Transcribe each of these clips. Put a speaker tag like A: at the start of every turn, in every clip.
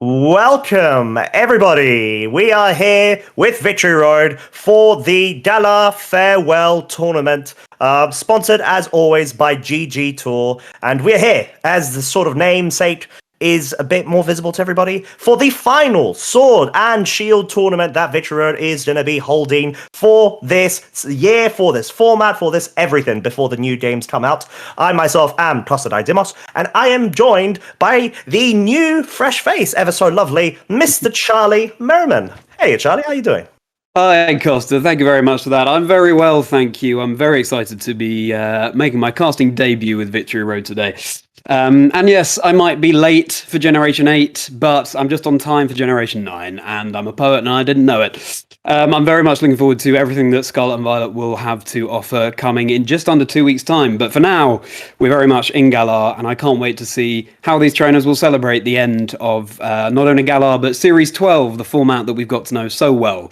A: Welcome, everybody. We are here with Victory Road for the Galar Farewell tournament, sponsored as always by GGtoor. And we're here, as the sort of namesake is a bit more visible to everybody, for the final Sword and Shield tournament that Victory Road is going to be holding for this year, for this format, for this everything before the new games come out. I myself am Kostadai Dimos, and I am joined by the new fresh face, ever so lovely, Mr. Charlie Merriman. Hey, Charlie, how you doing?
B: Hi, Costa. Thank you very much for that. I'm very well, thank you. I'm very excited to be making my casting debut with Victory Road today. And yes, I might be late for Generation 8, but I'm just on time for Generation 9, and I'm a poet and I didn't know it. I'm very much looking forward to everything that Scarlet and Violet will have to offer coming in just under 2 weeks' time. But for now, we're very much in Galar, and I can't wait to see how these trainers will celebrate the end of not only Galar, but Series 12, the format that we've got to know so well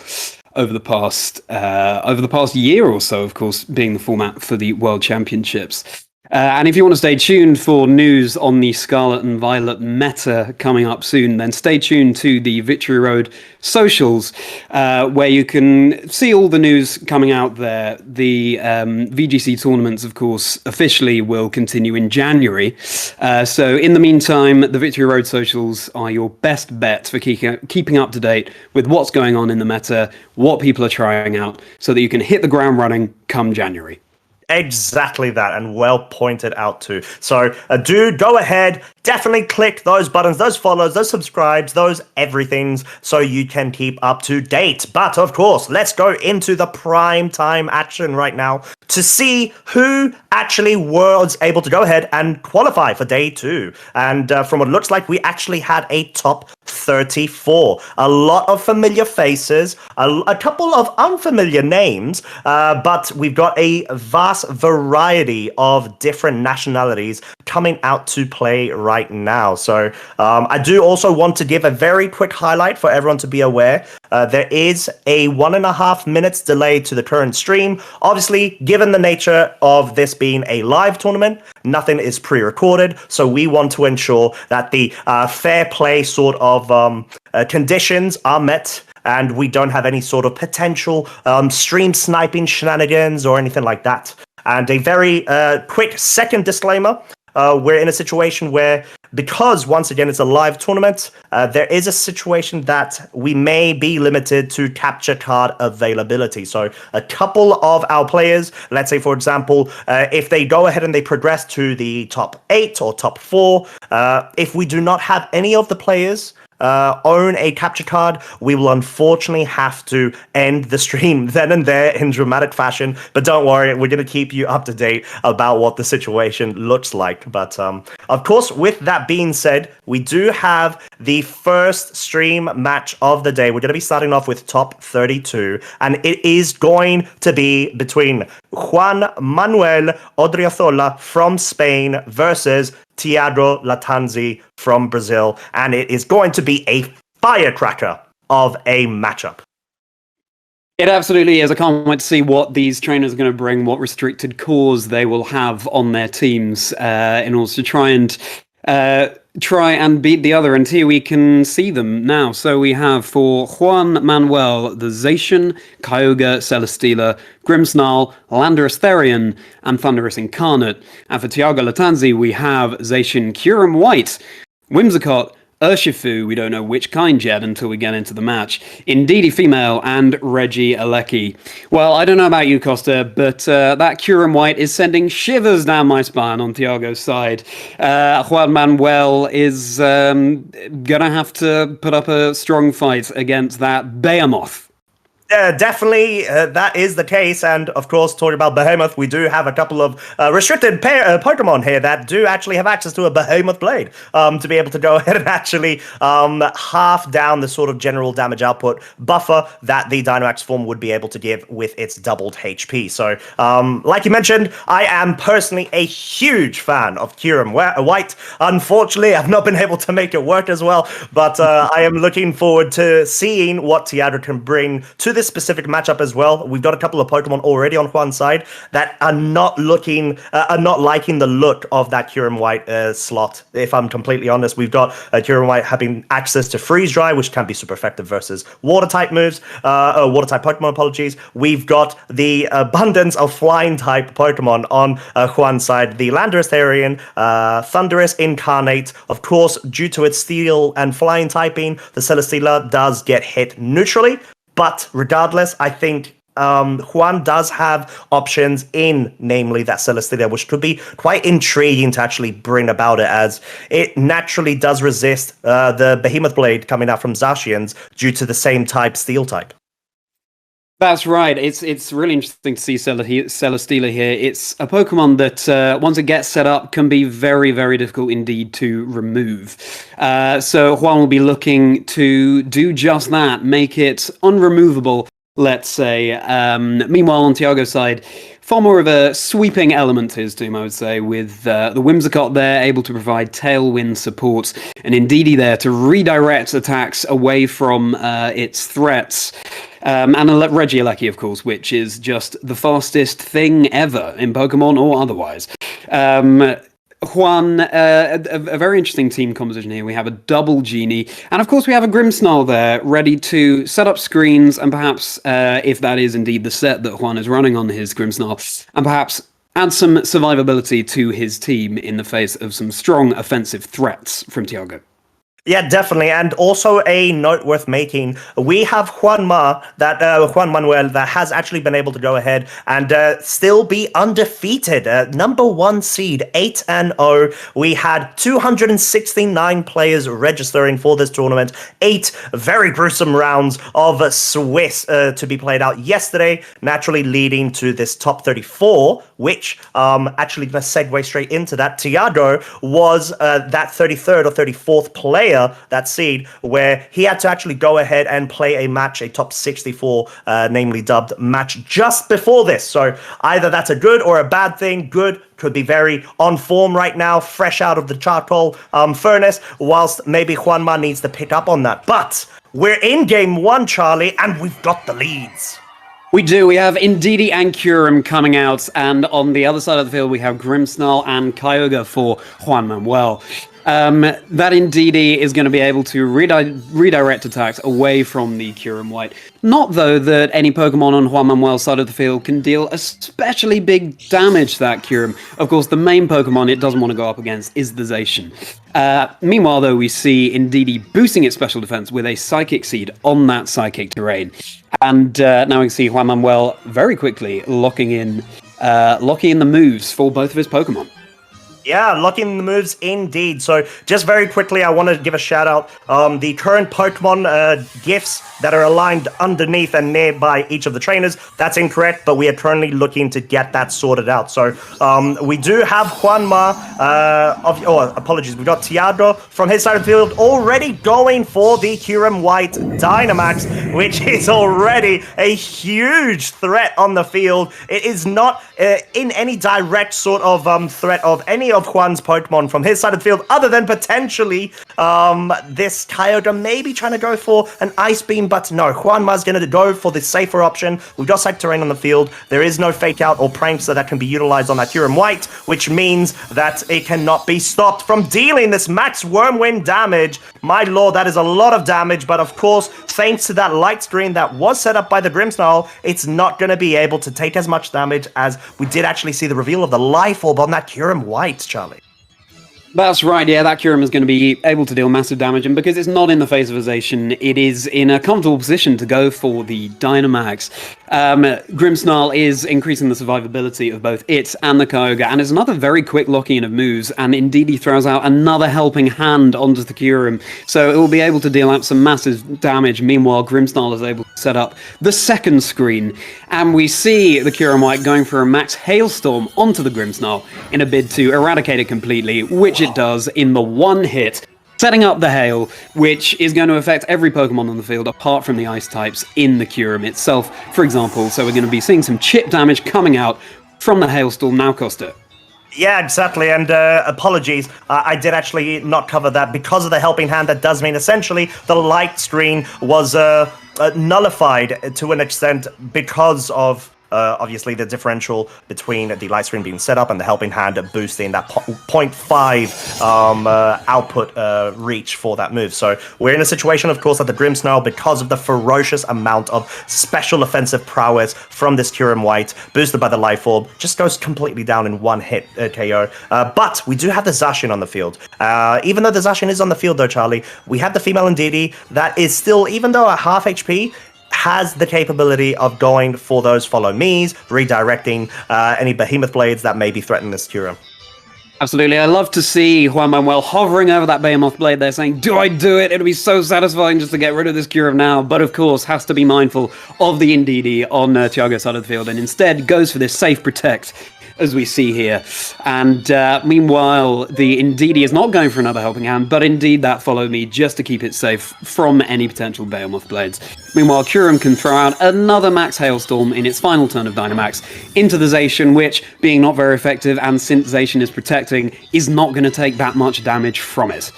B: over the past year or so, of course, being the format for the World Championships. And if you want to stay tuned for news on the Scarlet and Violet meta coming up soon, then stay tuned to the Victory Road socials, where you can see all the news coming out there. The VGC tournaments, of course, officially will continue in January. So in the meantime, the Victory Road socials are your best bet for keeping up to date with what's going on in the meta, what people are trying out, so that you can hit the ground running come January.
A: Exactly that, and well pointed out too. So do go ahead, definitely click those buttons, those follows, those subscribes, those everythings, so you can keep up to date. But of course, let's go into the prime time action right now to see who actually was able to go ahead and qualify for day 2. And from what it looks like, we actually had a top 34. A lot of familiar faces, a couple of unfamiliar names, but we've got a vast variety of different nationalities coming out to play right now. So I do also want to give a very quick highlight for everyone to be aware. There is a 1.5 minutes delay to the current stream. Obviously, given the nature of this being a live tournament, nothing is pre-recorded, so we want to ensure that the fair play sort of conditions are met, and we don't have any sort of potential stream sniping shenanigans or anything like that. And a very quick second disclaimer. We're in a situation where, because once again it's a live tournament, there is a situation that we may be limited to capture card availability. So a couple of our players, let's say for example, if they go ahead and they progress to the top 8 or top 4, if we do not have any of the players own a capture card, we will unfortunately have to end the stream then and there in dramatic fashion. But don't worry, we're going to keep you up to date about what the situation looks like. But of course, with that being said, we do have the first stream match of the day. We're going to be starting off with top 32, and it is going to be between Juan Manuel Odriozola from Spain versus Thiago Lattanzi from Brazil, and it is going to be a firecracker of a matchup.
B: It absolutely is. I can't wait to see what these trainers are going to bring, what restricted cores they will have on their teams in order to try and beat the other. And here we can see them now. So we have for Juan Manuel the Zacian, Kyogre, Celesteela, Grimmsnarl, Landorus Therian, and Thundurus Incarnate. And for Thiago Lattanzi, we have Zacian Kyurem White, Whimsicott, Urshifu, we don't know which kind yet until we get into the match, Indeedee Female, and Reggie Alecki. Well, I don't know about you, Costa, but that Kyurem White is sending shivers down my spine on Thiago's side. Juan Manuel is gonna have to put up a strong fight against that Behemoth.
A: Definitely, that is the case. And of course, talking about Behemoth, we do have a couple of restricted Pokemon here that do actually have access to a Behemoth Blade to be able to go ahead and actually half down the sort of general damage output buffer that the Dynamax form would be able to give with its doubled HP. So, like you mentioned, I am personally a huge fan of Kyurem White. Unfortunately, I've not been able to make it work as well, but I am looking forward to seeing what Thiago can bring to the this specific matchup as well, we've got a couple of Pokemon already on Juan's side that are not liking the look of that Kyurem White slot. If I'm completely honest, we've got Kyurem White having access to Freeze Dry, which can be super effective versus water type moves, water type Pokemon. Apologies. We've got the abundance of flying type Pokemon on Juan's side. The Landorus Therian, Thundurus Incarnate. Of course, due to its steel and flying typing, the Celesteela does get hit neutrally. But regardless, I think Juan does have options in, namely that Celesteela, which could be quite intriguing to actually bring about it, as it naturally does resist the Behemoth Blade coming out from Zacian's due to the same type, Steel type.
B: That's right. It's really interesting to see Celesteela here. It's a Pokemon that, once it gets set up, can be very, very difficult indeed to remove. So Juan will be looking to do just that, make it unremovable, let's say. Meanwhile, on Thiago's side, far more of a sweeping element to his team, I would say, with the Whimsicott there, able to provide tailwind support, and Indeedee there to redirect attacks away from its threats. And a Regieleki, of course, which is just the fastest thing ever in Pokemon or otherwise. Juan, a very interesting team composition here. We have a double Genie, and of course we have a Grimmsnarl there, ready to set up screens, and perhaps, if that is indeed the set that Juan is running on his Grimmsnarl, and perhaps add some survivability to his team in the face of some strong offensive threats from Thiago.
A: Yeah, definitely. And also a note worth making, we have Juan Manuel that has actually been able to go ahead and still be undefeated. Number 1 seed, 8-0. We had 269 players registering for this tournament. 8 very gruesome rounds of Swiss to be played out yesterday, naturally leading to this top 34, which actually going to segue straight into that. Thiago was that 33rd or 34th player, that seed, where he had to actually go ahead and play a match, a top 64, namely dubbed match, just before this. So either that's a good or a bad thing. Good could be very on form right now, fresh out of the charcoal furnace, whilst maybe Juanma needs to pick up on that. But we're in game 1, Charlie, and we've got the leads.
B: We do. We have Indeedee and Kyurem coming out, and on the other side of the field we have Grimmsnarl and Kyogre for Juan Manuel. That Indeedee is going to be able to redirect attacks away from the Kyurem White. Not, though, that any Pokemon on Juan Manuel's side of the field can deal especially big damage to that Kyurem. Of course, the main Pokemon it doesn't want to go up against is the Zacian. Meanwhile, though, we see Indeedee boosting its special defense with a Psychic Seed on that Psychic terrain. And now we can see Juan Manuel very quickly locking in the moves for both of his Pokemon.
A: Yeah, locking the moves indeed. So just very quickly, I want to give a shout out. The current Pokemon gifts that are aligned underneath and nearby each of the trainers, that's incorrect, but we are currently looking to get that sorted out. So we do have Juanma, apologies, we got Thiago from his side of the field already going for the Kyurem White Dynamax, which is already a huge threat on the field. It is not in any direct sort of threat of any of Juan's Pokemon from his side of the field, other than potentially this Kyogre maybe trying to go for an Ice Beam, but no, Juanma's going to go for the safer option. We've got Psychic Terrain on the field. There is no Fake Out or Prankster that can be utilized on that Kyurem White, which means that it cannot be stopped from dealing this max Wormwind damage. My lord, that is a lot of damage, but of course, thanks to that light screen that was set up by the Grimmsnarl, it's not going to be able to take as much damage as we did actually see the reveal of the Life Orb on that Kyurem White, Charlie.
B: That's right, yeah, that Kyurem is going to be able to deal massive damage, and because it's not in the face of Zacian, it is in a comfortable position to go for the Dynamax. Grimmsnarl is increasing the survivability of both it and the Kyogre, and it's another very quick lock-in of moves, and Indeedee throws out another helping hand onto the Kyurem, so it will be able to deal out some massive damage. Meanwhile, Grimmsnarl is able to set up the second screen, and we see the Kyurem White going for a max Hailstorm onto the Grimmsnarl in a bid to eradicate it completely, which it does in the one hit, setting up the Hail, which is going to affect every Pokemon on the field apart from the Ice types in the Kyurem itself, for example. So we're going to be seeing some chip damage coming out from the Hailstorm now, Costa.
A: Yeah, exactly. And apologies, I did actually not cover that because of the helping hand. That does mean essentially the light screen was nullified to an extent because of obviously the differential between the light screen being set up and the helping hand boosting that 0.5 output reach for that move. So we're in a situation, of course, that the Grimmsnarl, because of the ferocious amount of special offensive prowess from this Kyurem White, boosted by the Life Orb, just goes completely down in one hit KO. But we do have the Zacian on the field. Even though the Zacian is on the field, though, Charlie, we have the female Ndidi that is still, even though at half HP, has the capability of going for those follow me's, redirecting any behemoth blades that may be threatening this Kyurem.
B: Absolutely. I love to see Juan Manuel hovering over that Behemoth blade there saying, do I do it? It'll be so satisfying just to get rid of this Kyurem now. But of course, has to be mindful of the Ndidi on Thiago's side of the field and instead goes for this safe protect, as we see here. And meanwhile, the Ndidi is not going for another helping hand, but indeed that follow me just to keep it safe from any potential Behemoth blades. Meanwhile, Kyurem can throw out another Max Hailstorm in its final turn of Dynamax into the Zacian, which, being not very effective, and since Zacian is protecting, is not going to take that much damage from it.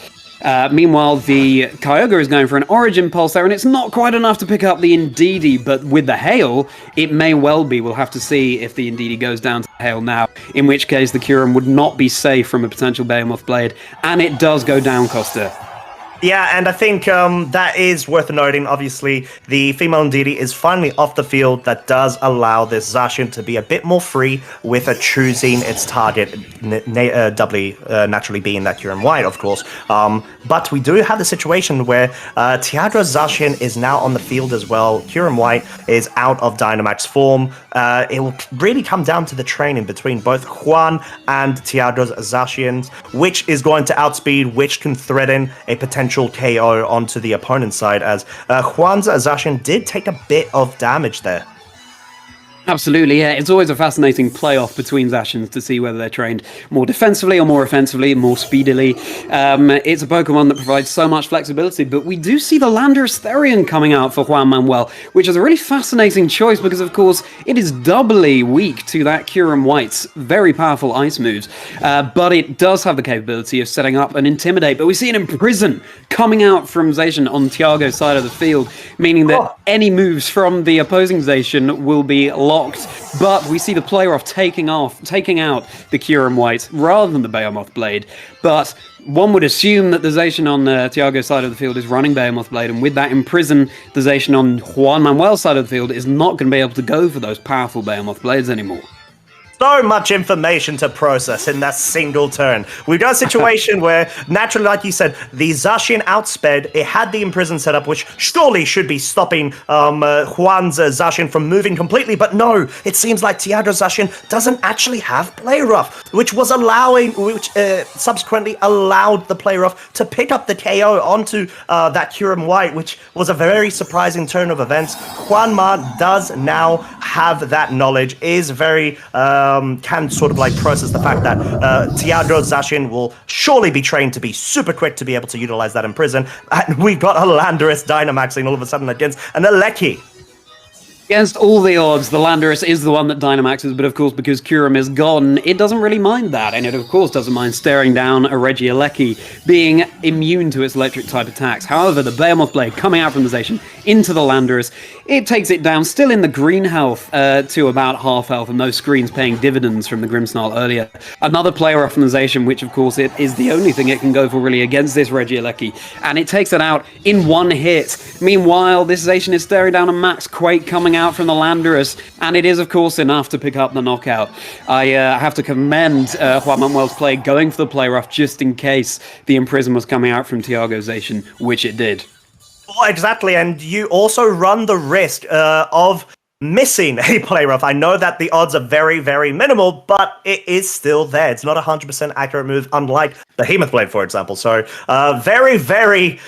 B: Meanwhile, the Kyogre is going for an Origin Pulse there, and it's not quite enough to pick up the Ndidi, but with the Hail, it may well be. We'll have to see if the Ndidi goes down to the Hail now, in which case the Kyurem would not be safe from a potential Behemoth Blade, and it does go down, Costa.
A: Yeah, and I think that is worth noting. Obviously, the female Ndidi is finally off the field. That does allow this Zacian to be a bit more free with choosing its target, doubly naturally being that Kyurem White, of course. But we do have the situation where Thiago Zacian is now on the field as well. Kyurem White is out of Dynamax form. It will really come down to the training between both Juan and Thiago's Zacians, which is going to outspeed, which can threaten a potential KO onto the opponent's side, as Juan's Zacian did take a bit of damage there.
B: Absolutely, yeah. It's always a fascinating playoff between Zacians to see whether they're trained more defensively or more offensively, more speedily. It's a Pokemon that provides so much flexibility, but we do see the Landorus Therian coming out for Juan Manuel, which is a really fascinating choice because, of course, it is doubly weak to that Kyurem White's very powerful ice moves, but it does have the capability of setting up an Intimidate. But we see an Imprison coming out from Zacian on Thiago's side of the field, meaning that any moves from the opposing Zacian will be locked, but we see the player off taking out the Kyurem White rather than the Behemoth Blade. But one would assume that the Zacian on Thiago's side of the field is running Behemoth Blade, and with that Imprison, the Zacian on Juan Manuel's side of the field is not going to be able to go for those powerful Behemoth Blades anymore.
A: So much information to process in that single turn. We've got a situation where, naturally, like you said, the Zacian outsped. It had the Imprison setup, which surely should be stopping Juan's Zacian from moving completely. But no, it seems like Thiago Zacian doesn't actually have Play Rough, which subsequently allowed the Play Rough to pick up the KO onto that Kyurem White, which was a very surprising turn of events. Juanma does now have that knowledge, is very can sort of like process the fact that Thiago Zacian will surely be trained to be super quick to be able to utilize that Imprison. And we got a Landorus Dynamaxing all of a sudden against an Alecki.
B: Against all the odds, the Landorus is the one that Dynamaxes, but of course, because Kyurem is gone, it doesn't really mind that, and it of course doesn't mind staring down a Regieleki, being immune to its electric-type attacks. However, the Behemoth Blade coming out from the Zacian into the Landorus, it takes it down, still in the green health, to about half health, and those screens paying dividends from the Grimmsnarl earlier. Another player off from the Zacian, which of course it is the only thing it can go for really against this Regieleki, and it takes it out in one hit. Meanwhile, this Zacian is staring down a Max Quake coming out from the Landorus, and it is of course enough to pick up the knockout. I have to commend Juan Manuel's play, going for the Play Rough just in case the Imprison was coming out from Thiago Zacian, which it did.
A: Well, exactly, and you also run the risk of missing a Play Rough. I know that the odds are very, very minimal, but it is still there. It's not a 100% accurate move, unlike the Behemoth Blade, for example. So, very, very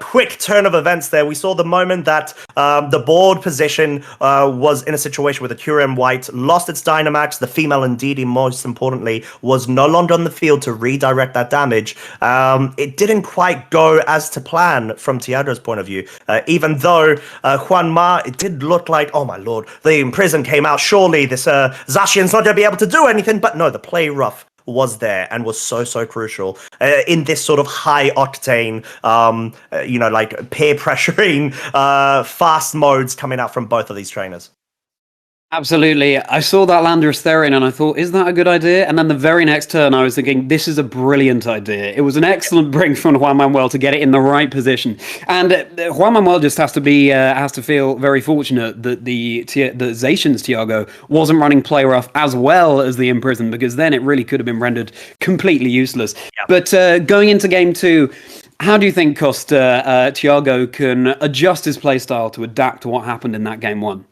A: quick turn of events there. We saw the moment that the board position was in a situation where the Kyurem White lost its Dynamax. The female Ndidi, most importantly, was no longer on the field to redirect that damage. It didn't quite go as to plan from Thiago's point of view. Even though Juanma, it did look like, oh my lord, the Imprison came out. Surely this Zacian's not going to be able to do anything. But no, the Play Rough was there and was so crucial in this sort of high octane, like peer pressuring, fast modes coming out from both of these trainers.
B: Absolutely. I saw that Landorus Therian and I thought, is that a good idea? And then the very next turn, I was thinking, this is a brilliant idea. It was an excellent bring from Juan Manuel to get it in the right position. And Juan Manuel just has to feel very fortunate that the Zacian's Thiago wasn't running play rough as well as the Imprison, because then it really could have been rendered completely useless. Yep. But going into game 2, how do you think Thiago can adjust his playstyle to adapt to what happened in that game 1?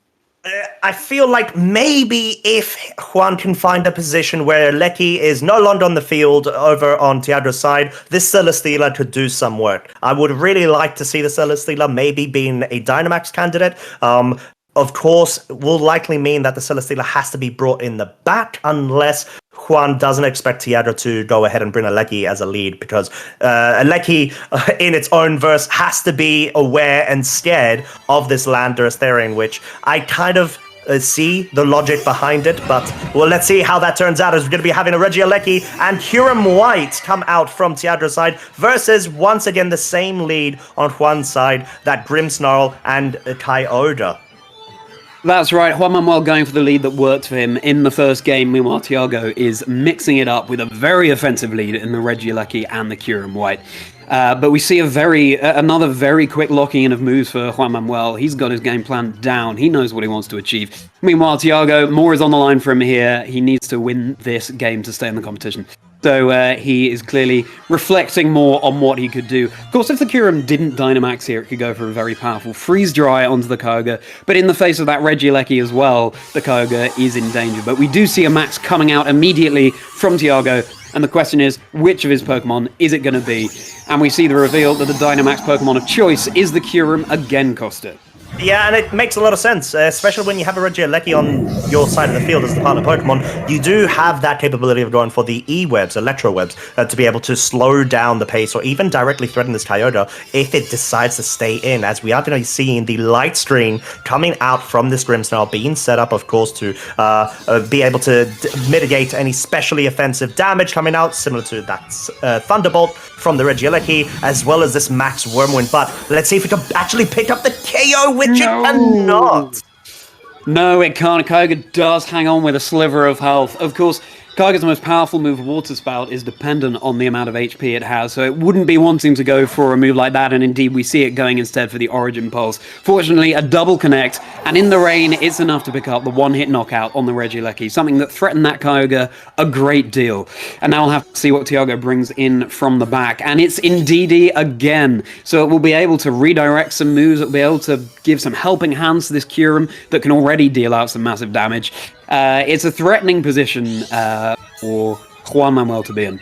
A: I feel like maybe if Juan can find a position where Lecky is no longer on the field over on Thiago's side, this Celesteela could do some work. I would really like to see the Celesteela maybe being a Dynamax candidate. Of course, will likely mean that the Celesteela has to be brought in the back unless Juan doesn't expect Thiago to go ahead and bring Lecky as a lead, because Lecky in its own verse has to be aware and scared of this Landorus Therian, which I kind of see the logic behind it, but well, let's see how that turns out, as we're going to be having a Regieleki and Kyurem White come out from Thiago's side versus, once again, the same lead on Juan's side, that Grimmsnarl and Kyogre.
B: That's right, Juan Manuel going for the lead that worked for him in the first game. Meanwhile, Thiago is mixing it up with a very offensive lead in the Regieleki and the Kyurem White. But we see another very quick locking in of moves for Juan Manuel. He's got his game plan down. He knows what he wants to achieve. Meanwhile, Thiago, more is on the line for him here. He needs to win this game to stay in the competition. So he is clearly reflecting more on what he could do. Of course, if the Kyurem didn't Dynamax here, it could go for a very powerful Freeze Dry onto the Kyogre. But in the face of that Regieleki as well, the Kyogre is in danger. But we do see a Max coming out immediately from Thiago. And the question is, which of his Pokemon is it going to be? And we see the reveal that the Dynamax Pokemon of choice is the Kyurem again, Costa.
A: Yeah, and it makes a lot of sense, especially when you have a Regieleki on your side of the field as the partner Pokemon. You do have that capability of going for the E-Webs, Electro Webs, to be able to slow down the pace or even directly threaten this Kyogre if it decides to stay in, as we are going to be seeing the Light Screen coming out from this Grimmsnarl being set up, of course, to be able to mitigate any specially offensive damage coming out, similar to that Thunderbolt from the Regieleki, as well as this Max Wormwind. But let's see if it can actually pick up the KO, which it cannot.
B: No, it can't. Kyogre does hang on with a sliver of health. Of course, Kyogre's most powerful move, Water Spout, is dependent on the amount of HP it has, so it wouldn't be wanting to go for a move like that, and indeed we see it going instead for the Origin Pulse. Fortunately, a double connect, and in the rain, it's enough to pick up the one-hit knockout on the Regieleki, something that threatened that Kyogre a great deal. And now we'll have to see what Thiago brings in from the back, and it's Indeedee again, so it will be able to redirect some moves, it will be able to give some helping hands to this Kyurem that can already deal out some massive damage. It's a threatening position for Juan Manuel to be in.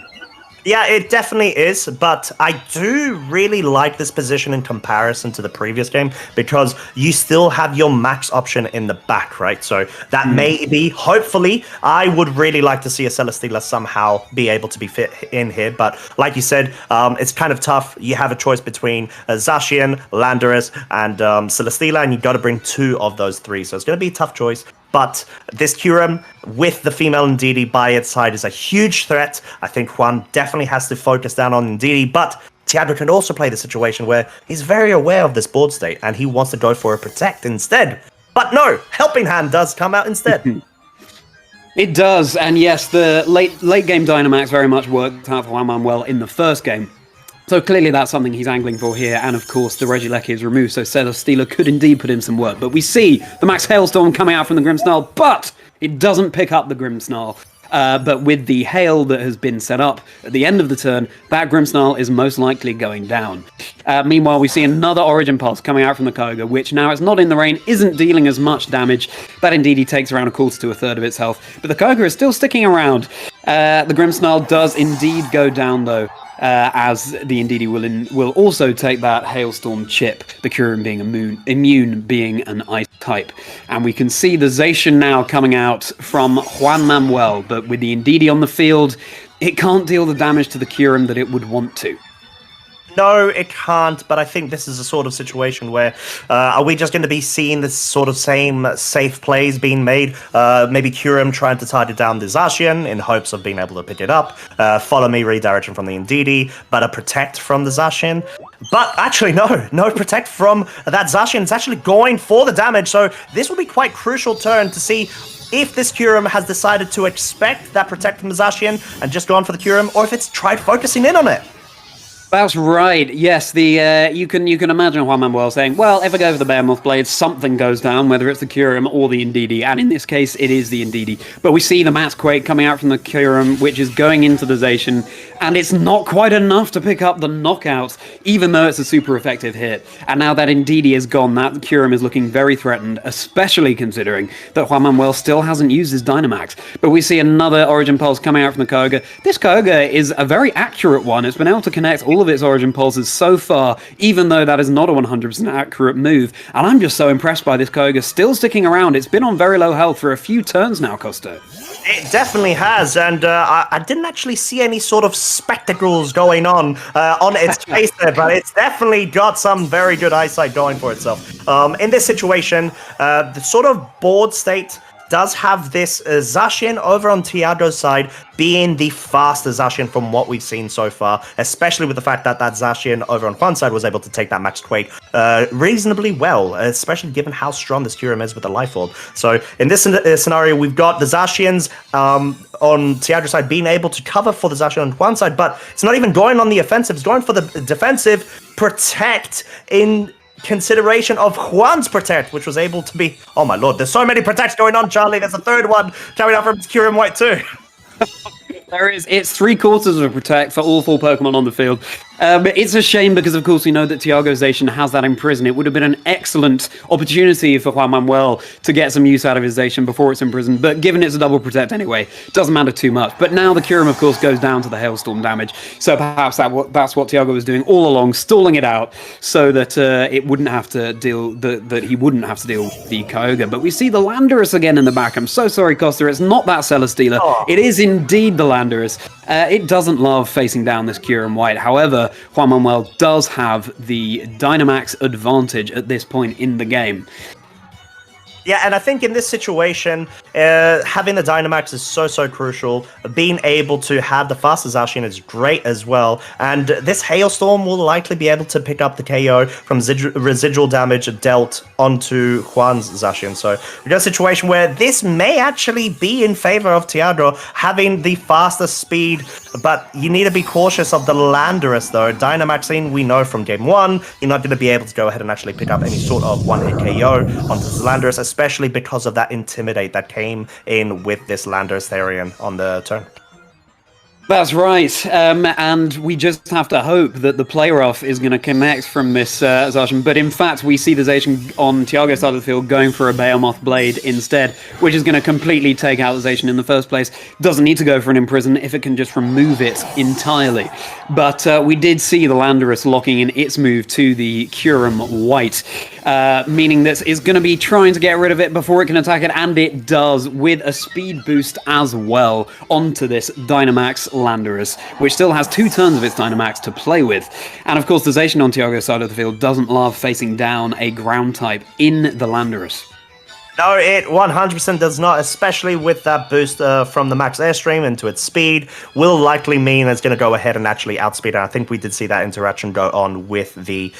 A: Yeah, it definitely is, but I do really like this position in comparison to the previous game, because you still have your max option in the back, right? So that may be, hopefully, I would really like to see a Celesteela somehow be able to be fit in here, but like you said, it's kind of tough. You have a choice between Zacian, Landorus, and Celesteela, and you've got to bring 2 of those 3, so it's going to be a tough choice. But this Kyurem with the female Indeedee by its side is a huge threat. I think Juan definitely has to focus down on Indeedee, but Thiago can also play the situation where he's very aware of this board state and he wants to go for a Protect instead. But no, Helping Hand does come out instead.
B: It does, and yes, the late game Dynamax very much worked out for Juan Manuel in the first game. So clearly that's something he's angling for here, and of course the Regieleki is removed, so Celesteela could indeed put in some work. But we see the Max Hailstorm coming out from the Grimmsnarl, but it doesn't pick up the Grimmsnarl. But with the hail that has been set up at the end of the turn, that Grimmsnarl is most likely going down. Meanwhile, we see another Origin Pulse coming out from the Kyogre, which now it's not in the rain, isn't dealing as much damage. That indeed he takes around a quarter to a third of its health. But the Kyogre is still sticking around. The Grimmsnarl does indeed go down, though. As the Indeedee will also take that Hailstorm chip, the Kyurem being immune being an ice type. And we can see the Zacian now coming out from Juan Manuel, but with the Indeedee on the field, it can't deal the damage to the Kyurem that it would want to.
A: No, it can't, but I think this is a sort of situation where are we just going to be seeing this sort of same safe plays being made? Maybe Kurim trying to target down the Zacian in hopes of being able to pick it up. Follow me redirection from the Ndidi, but a protect from the Zacian. But actually, no protect from that Zacian. It's actually going for the damage, so this will be quite crucial turn to see if this Kurim has decided to expect that protect from the Zacian and just gone for the Kurim, or if it's tried focusing in on it.
B: That's right. Yes, you can imagine Juan Manuel saying, "Well, if I go for the Behemoth Blade, something goes down, whether it's the Kurim or the Ndidi." And in this case, it is the Ndidi. But we see the Mass Quake coming out from the Kurim, which is going into the Zacian, and it's not quite enough to pick up the knockout, even though it's a super effective hit. And now that Ndidi is gone, that Kurim is looking very threatened, especially considering that Juan Manuel still hasn't used his Dynamax. But we see another Origin Pulse coming out from the Koga. This Koga is a very accurate one. It's been able to connect all of its Origin Pulses so far, even though that is not a 100% accurate move. And I'm just so impressed by this Koga still sticking around. It's been on very low health for a few turns now, Costa.
A: It definitely has, and I didn't actually see any sort of spectacles going on its face there, but it's definitely got some very good eyesight going for itself. In this situation, the sort of board state does have this Zacian over on Thiago's side being the faster Zacian from what we've seen so far, especially with the fact that that Zacian over on Juan's side was able to take that Max Quake reasonably well, especially given how strong this Kurim is with the Life Orb. So in this scenario, we've got the Zacians on Thiago's side being able to cover for the Zacian on Juan's side, but it's not even going on the offensive, it's going for the defensive protect in consideration of Juan's protect, which was able to be... Oh my lord, there's so many protects going on, Charlie. There's a third one coming out from Kurim White too.
B: There is. It's 3/4 of a protect for all 4 Pokemon on the field. It's a shame because, of course, we know that Thiago Zacian has that imprisoned. It would have been an excellent opportunity for Juan Manuel to get some use out of his Zacian before it's imprisoned, but given it's a double protect anyway, it doesn't matter too much. But now the Kurim, of course, goes down to the Hailstorm damage, so perhaps that's what Thiago was doing all along, stalling it out so that it wouldn't have to deal that he wouldn't have to deal with the Kyogre. But we see the Landorus again in the back. I'm so sorry, Costa. It's not that Celesteela.
A: Oh.
B: It is indeed the Landorus. It doesn't love facing down this Kurim White. However, Juan Manuel does have the Dynamax advantage at this point in the game.
A: Yeah, and I think in this situation, having the Dynamax is so crucial. Being able to have the faster Zacian is great as well. And this Hailstorm will likely be able to pick up the KO from residual damage dealt onto Juan's Zacian. So we got a situation where this may actually be in favor of Thiago having the faster speed, but you need to be cautious of the Landorus though. Dynamaxing, we know from game 1, you're not going to be able to go ahead and actually pick up any sort of one-hit KO onto the Landorus, especially because of that Intimidate that came in with this Landorus Therian on the turn.
B: That's right, and we just have to hope that the play rough is going to connect from this Zacian, but in fact we see the Zacian on Thiago's side of the field going for a Behemoth Blade instead, which is going to completely take out the Zacian in the first place. Doesn't need to go for an Imprison if it can just remove it entirely. But we did see the Landorus locking in its move to the Kurim White, meaning that it's going to be trying to get rid of it before it can attack it, and it does, with a speed boost as well onto this Dynamax Landorus, which still has 2 turns of its Dynamax to play with. And of course, the Zacian on Thiago's side of the field doesn't love facing down a ground type in the Landorus.
A: No, it 100% does not, especially with that boost from the max airstream into its speed. Will likely mean it's going to go ahead and actually outspeed it. I think we did see that interaction go on with the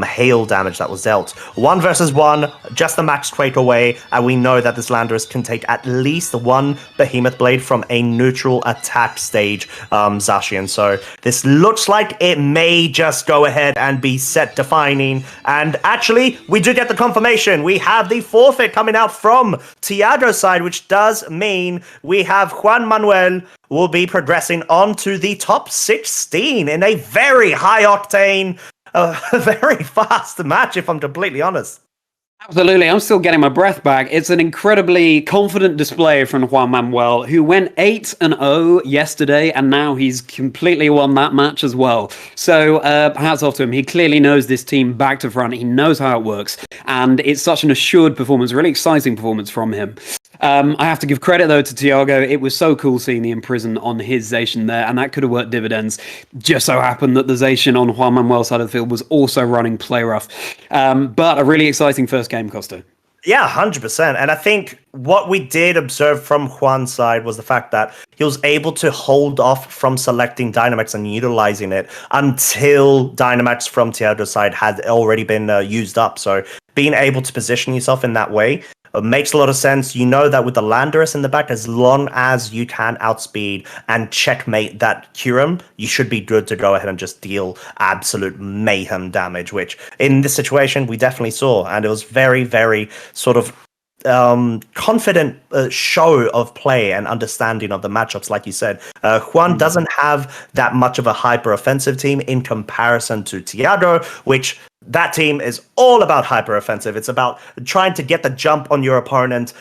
A: hail damage that was dealt. 1 versus 1, just the max quake away, and we know that this Landorus can take at least 1 Behemoth Blade from a neutral attack stage Zacian. So this looks like it may just go ahead and be set defining. And actually, we do get the confirmation. We have the forfeit coming out from Thiago's side, which does mean we have Juan Manuel will be progressing on to the top 16 in a very high octane, very fast match, if I'm completely honest.
B: Absolutely, I'm still getting my breath back. It's an incredibly confident display from Juan Manuel, who went 8-0 yesterday, and now he's completely won that match as well. So hats off to him. He clearly knows this team back to front. He knows how it works, and it's such an assured performance, really exciting performance from him. I have to give credit, though, to Thiago. It was so cool seeing the Imprison on his Zacian there, and that could have worked dividends. Just so happened that the Zacian on Juan Manuel's side of the field was also running play rough. But a really exciting first game, Costa.
A: Yeah, 100%. And I think what we did observe from Juan's side was the fact that he was able to hold off from selecting Dynamax and utilizing it until Dynamax from Thiago's side had already been used up. So being able to position yourself in that way makes a lot of sense. You know that with the Landorus in the back, as long as you can outspeed and checkmate that Kyurem, you should be good to go ahead and just deal absolute mayhem damage, which in this situation we definitely saw. And it was very, very sort of confident show of play and understanding of the matchups. Like you said, Juan doesn't have that much of a hyper offensive team in comparison to Thiago, which that team is all about hyper offensive. It's about trying to get the jump on your opponent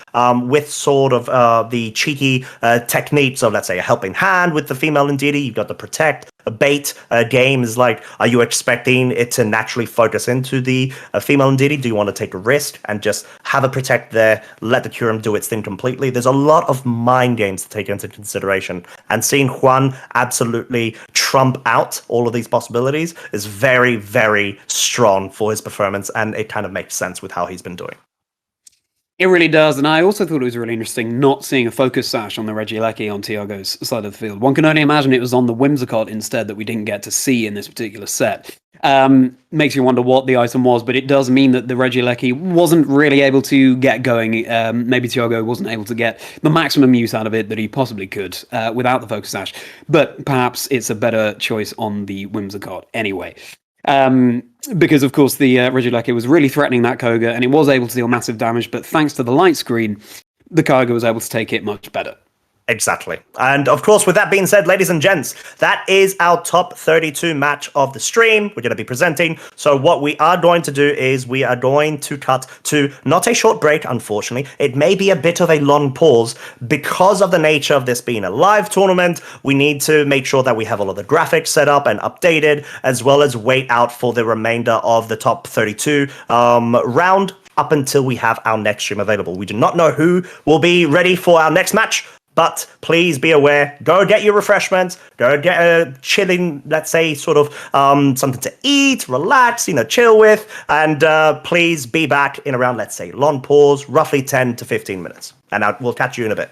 A: with sort of the cheeky techniques of, let's say, a helping hand with the female Indeedee. You've got the protect. A bait game is like, are you expecting it to naturally focus into the female Indeedee? Do you want to take a risk and just have a protect there, let the Kyurem do its thing completely? There's a lot of mind games to take into consideration. And seeing Juan absolutely trump out all of these possibilities is very, very strong for his performance. And it kind of makes sense with how he's been doing.
B: It really does, and I also thought it was really interesting not seeing a focus sash on the Regieleki on Thiago's side of the field. One can only imagine it was on the Whimsicott instead that we didn't get to see in this particular set. Makes you wonder what the item was, but it does mean that the Regieleki wasn't really able to get going. Maybe Thiago wasn't able to get the maximum use out of it that he possibly could without the focus sash, but perhaps it's a better choice on the Whimsicott anyway. Because of course the Regieleki was really threatening that Koga, and it was able to deal massive damage, but thanks to the light screen, the Koga was able to take it much better.
A: Exactly. And of course, with that being said, ladies and gents, that is our top 32 match of the stream. We're going to be presenting. So what we are going to do is we are going to cut to not a short break, unfortunately. It may be a bit of a long pause because of the nature of this being a live tournament. We need to make sure that we have all of the graphics set up and updated, as well as wait out for the remainder of the top 32 round up until we have our next stream available. We do not know who will be ready for our next match, but please be aware, go get your refreshments, go get a chilling, let's say, sort of something to eat, relax, chill with, and please be back in around, let's say, long pause, roughly 10 to 15 minutes. And we'll catch you in a bit.